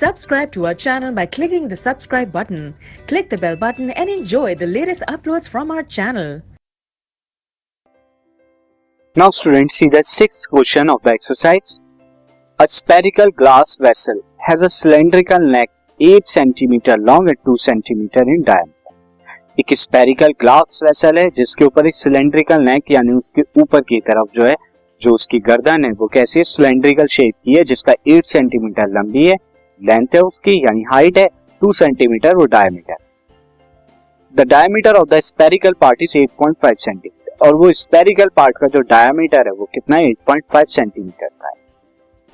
Subscribe to our channel by clicking the subscribe button. Click the bell button and enjoy the latest uploads from our channel. Now students, see the sixth question of the exercise. A spherical glass vessel has a cylindrical neck 8 cm long and 2 cm in diameter. एक spherical glass vessel है जिसके ऊपर एक cylindrical neck यानी उसके ऊपर की तरफ जो है जो उसकी गर्दन है वो कैसी है, सिलेंड्रिकल शेप की है, जिसका 8 सेंटीमीटर लंबी है, लेंथ है उसकी यानी हाइट है, 2 सेंटीमीटर वो diameter. The diameter of the spherical part is 8.5 centimetre और वो स्पेरिकल पार्ट का जो डायमीटर है वो कितना है, 8.5 सेंटीमीटर का है.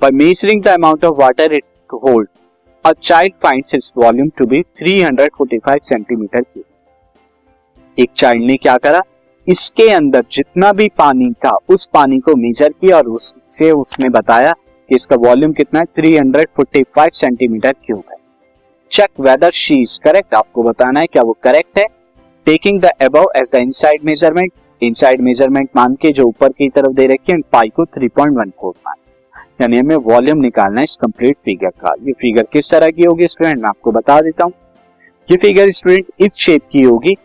By measuring the amount of water it hold a child finds its volume to be 345 centimetre cube. एक चाइल्ड ने क्या करा, इसके अंदर जितना भी पानी था उस पानी को मेजर किया और उससे उसने बताया कि इसका वॉल्यूम कितना है, 345 सेंटीमीटर क्यूब है. Check whether she is correct, आपको बताना है क्या वो करेक्ट है. Taking the above as the inside measurement, inside measurement मान के जो ऊपर की तरफ दे रखी है, पाई को 3.14 मान, यानी हमें वॉल्यूम निकालना है इस कंप्लीट फिगर का. ये फिगर किस तरह की होगी स्टूडेंट, मैं आपको बता देता हूँ. ये फिगर स्टूडेंट इस शेप की होगी.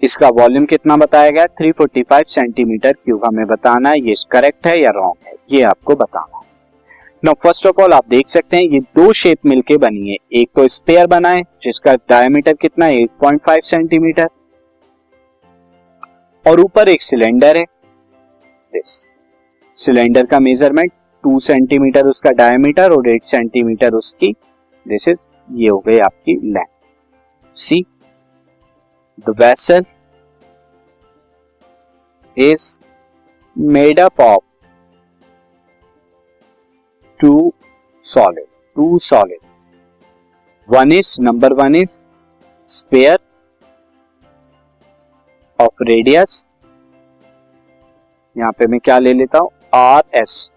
इसका वॉल्यूम कितना बताया गया, 345 सेंटीमीटर क्यूब. हमें बताना है ये करेक्ट है या रॉन्ग है, ये आपको बताना है. नाउ फर्स्ट ऑफ ऑल आप देख सकते हैं ये दो शेप मिलके बनी है. एक तो स्फीयर बना है जिसका डायमीटर कितना है, 8.5 सेंटीमीटर, और ऊपर एक सिलेंडर है. दिस सिलेंडर का मेजरमेंट 2 सेंटीमीटर उसका डायमीटर और 8 सेंटीमीटर उसकी, दिस इज, ये हो गई आपकी length. See the vessel is made up of two solid. Number one is sphere of radius. यहां पे मैं क्या ले लेता हूं, RS.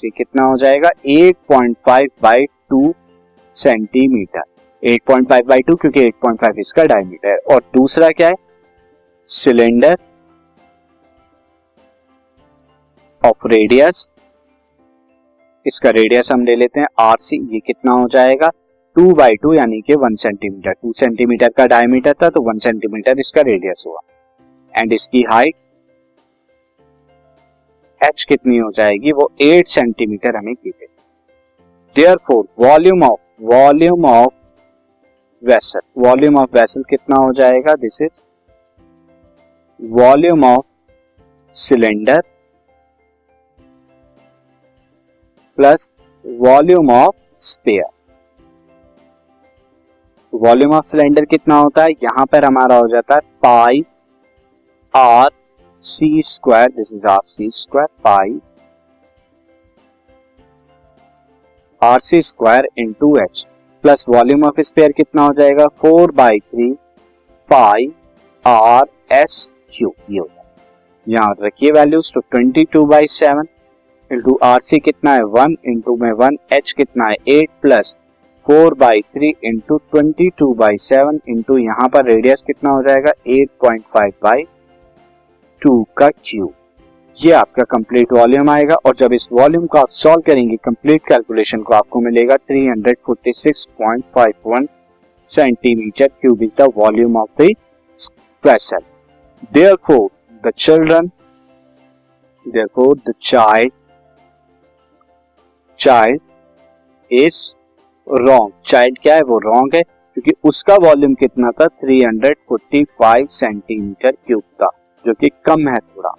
ये कितना हो जाएगा, 8.5 बाई 2 सेंटीमीटर. 8.5 बाई 2 क्योंकि 8.5 इसका डायमीटर. और दूसरा क्या है, सिलेंडर ऑफ रेडियस, इसका रेडियस हम ले लेते हैं RC. ये कितना हो जाएगा, 2 बाई 2 यानी कि 1 सेंटीमीटर. 2 सेंटीमीटर का डायमीटर था तो 1 सेंटीमीटर इसका रेडियस हुआ. एंड इसकी हाइट H कितनी हो जाएगी, वो 8 सेंटीमीटर हमें दी गई. देयरफॉर वॉल्यूम ऑफ वेसल कितना हो जाएगा, this is volume of cylinder plus volume of sphere. Volume of cylinder कितना होता है, यहां पर हमारा हो जाता है pi R C square, this is R C square, pi R C square into H, plus volume of sphere कितना हो जाएगा, 4/3 पाई आर एस क्यूब. ये होगा, यहां रखिए वैल्यूज. तो 22/7 इंटू आर सी कितना है 1 इंटू में 1, एच कितना है 8 प्लस 4/3 इंटू 22/7 इंटू यहाँ पर रेडियस कितना हो जाएगा, 8.5 बाई 2 का क्यूब. ये आपका कंप्लीट वॉल्यूम आएगा. और जब इस वॉल्यूम को आप सॉल्व करेंगे कंप्लीट कैलकुलेशन को, आपको मिलेगा 346.51 centimetre cube is the volume of the vessel. Therefore the child is wrong. Child क्या है, वो रॉन्ग है क्योंकि उसका वॉल्यूम कितना था, 345 सेंटीमीटर क्यूब था, जो कि कम है थोड़ा.